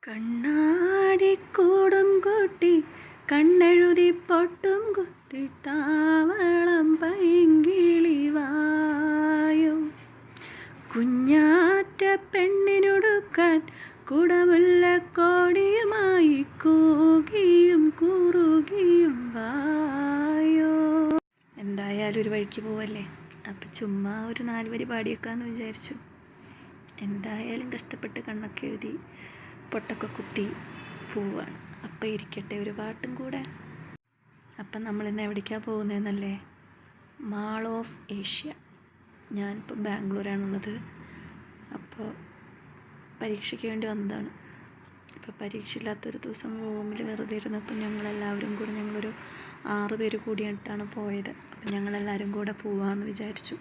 കണ്ണാടിക്കൂടും കൂട്ടി കണ്ണെഴുതി പൊട്ടും കുത്തിട്ടാവളം പൈങ്കിളിവായോ കുഞ്ഞാറ്റ പെണ്ണിനൊടുക്കാൻ കുടമുല്ലക്കോടിയുമായി കൂകിയും കുറുകിയും വായോ. എന്തായാലും ഒരു വഴിക്ക് പോവല്ലേ, അപ്പം ചുമ്മാ ഒരു 4 വരി പാടിയേക്കാന്ന് വിചാരിച്ചു. എന്തായാലും കഷ്ടപ്പെട്ട് കണ്ണൊക്കെ എഴുതി പൊട്ടൊക്കെ കുത്തി പോവാണ്. അപ്പം ഇരിക്കട്ടെ ഒരു പാട്ടും കൂടെ. അപ്പം നമ്മളിന്ന് എവിടേക്കാണ് പോകുന്നതെന്നല്ലേ? Mall of Asia. ഞാനിപ്പോൾ ബാംഗ്ലൂരാണുള്ളത്. അപ്പോൾ പരീക്ഷയ്ക്ക് വേണ്ടി വന്നതാണ്. ഇപ്പോൾ പരീക്ഷ ഇല്ലാത്തൊരു ദിവസം റൂമിൽ വെറുതെ ഇരുന്നപ്പോൾ ഞങ്ങളെല്ലാവരും കൂടെ ഞങ്ങളൊരു 6 പേര് കൂടിയിട്ടാണ് പോയത്. അപ്പം ഞങ്ങളെല്ലാവരും കൂടെ പോവാമെന്ന് വിചാരിച്ചു.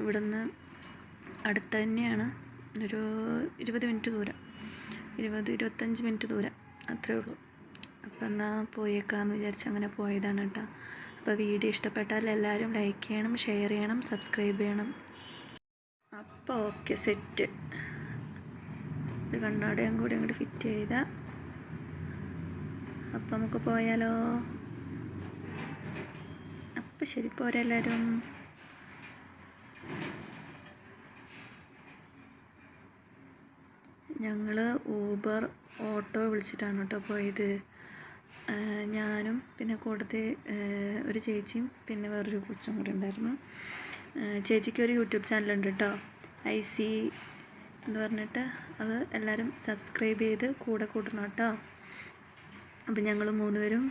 ഇവിടുന്ന് അടുത്ത് തന്നെയാണ്, ഒരു 20 മിനിറ്റ് ദൂരം, 20-25 മിനിറ്റ് ദൂരം അത്രേ ഉള്ളൂ. അപ്പം എന്നാൽ പോയേക്കാമെന്ന് വിചാരിച്ച് അങ്ങനെ പോയതാണ് കേട്ടോ. അപ്പോൾ വീഡിയോ ഇഷ്ടപ്പെട്ടാൽ എല്ലാവരും ലൈക്ക് ചെയ്യണം, ഷെയർ ചെയ്യണം, സബ്സ്ക്രൈബ് ചെയ്യണം. അപ്പോൾ ഓക്കെ, സെറ്റ്. ഒരു കണ്ണാടയും കൂടി അങ്ങോട്ട് ഫിറ്റ് ചെയ്താൽ അപ്പം നമുക്ക് പോയാലോ? അപ്പം ശരി, പോരെ എല്ലാവരും. ഞങ്ങൾ ഊബർ ഓട്ടോ വിളിച്ചിട്ടാണ് കേട്ടോ പോയത്. ഞാനും പിന്നെ കൂട്ടത്തിൽ ഒരു ചേച്ചിയും പിന്നെ വേറൊരു കൊച്ചും കൂടി ഉണ്ടായിരുന്നു. ചേച്ചിക്ക് ഒരു യൂട്യൂബ് ചാനലുണ്ട് കേട്ടോ, IC എന്ന് പറഞ്ഞിട്ട്. അത് എല്ലാവരും സബ്സ്ക്രൈബ് ചെയ്ത് കൂടെ കൂട്ടണം കേട്ടോ. അപ്പം ഞങ്ങൾ 3 പേരും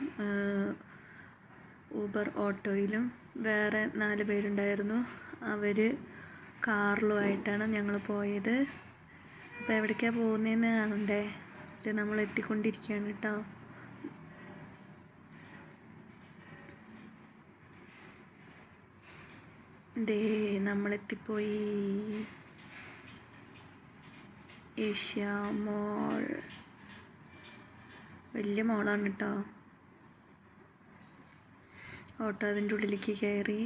ഊബർ ഓട്ടോയിലും വേറെ 4 പേരുണ്ടായിരുന്നു. അവർ കാറിലുമായിട്ടാണ് ഞങ്ങൾ പോയത്. അപ്പോൾ എവിടേക്കാണ് പോകുന്നതെന്ന് കാണണ്ടേ? ഇത് നമ്മൾ എത്തിക്കൊണ്ടിരിക്കുകയാണ് കേട്ടോ. ദേ നമ്മളെത്തിപ്പോയി. ഏഷ്യ മോൾ, വലിയ മോളാണ് കേട്ടോ. ഓട്ടോ അതിൻ്റെ ഉള്ളിലേക്ക് കയറി.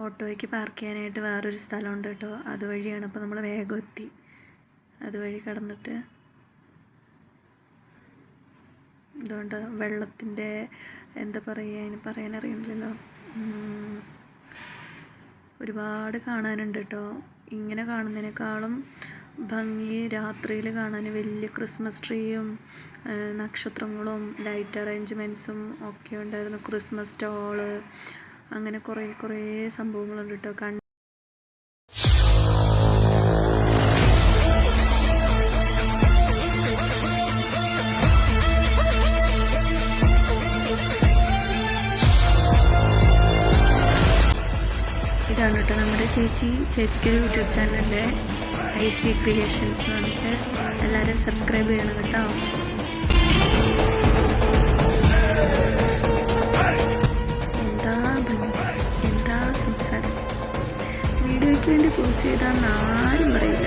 ഓട്ടോയ്ക്ക് പാർക്ക് ചെയ്യാനായിട്ട് വേറൊരു സ്ഥലമുണ്ട് കേട്ടോ, അതുവഴിയാണ്. അപ്പോൾ നമ്മൾ വേഗം എത്തി. അതുവഴി കടന്നിട്ട് അതുകൊണ്ട് വെള്ളത്തിൻ്റെ എന്താ പറയുക, അതിന് പറയാനറിയണില്ലല്ലോ, ഒരുപാട് കാണാനുണ്ട് കേട്ടോ. ഇങ്ങനെ കാണുന്നതിനേക്കാളും ഭംഗി രാത്രിയിൽ കാണാൻ വലിയ ക്രിസ്മസ് ട്രീയും നക്ഷത്രങ്ങളും ലൈറ്റ് അറേഞ്ച്മെൻറ്റ്സും ഒക്കെ ഉണ്ടായിരുന്നു. ക്രിസ്മസ് സ്റ്റോള്, അങ്ങനെ കുറേ സംഭവങ്ങളുണ്ട് കേട്ടോ. ഇതാണ് കേട്ടോ നമ്മുടെ ചേച്ചിക്കൊരു യൂട്യൂബ് ചാനലുണ്ട്, IC ക്രിയേഷൻസ് എന്ന് പറഞ്ഞിട്ട്. എല്ലാവരും സബ്സ്ക്രൈബ് ചെയ്യണം കേട്ടോ. എന്താ സംസാരം, വീഡിയോയ്ക്ക് വേണ്ടി പോസ്റ്റ് ചെയ്താൽ ആരും പറയില്ല.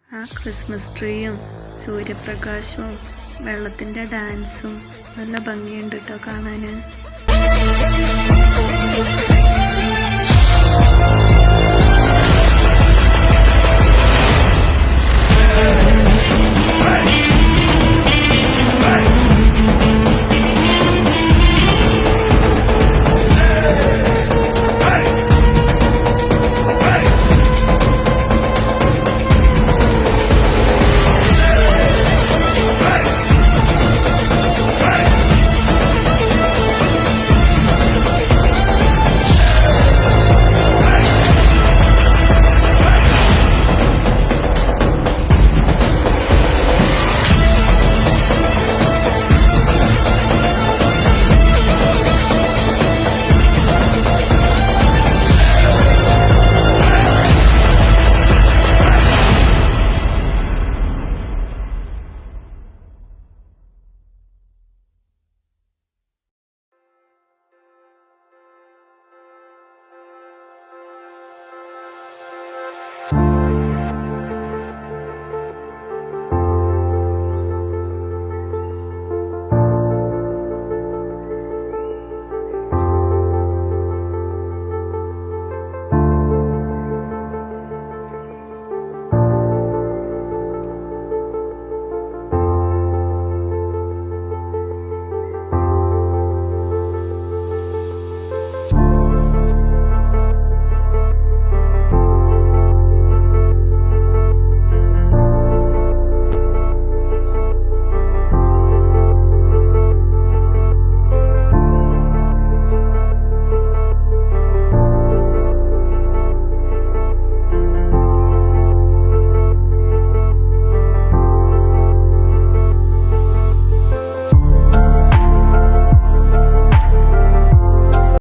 ആ ക്രിസ്മസ് ട്രീയും സൂര്യപ്രകാശവും വെള്ളത്തിൻ്റെ ഡാൻസും നല്ല ഭംഗിയുണ്ട് കേട്ടോ കാണാൻ.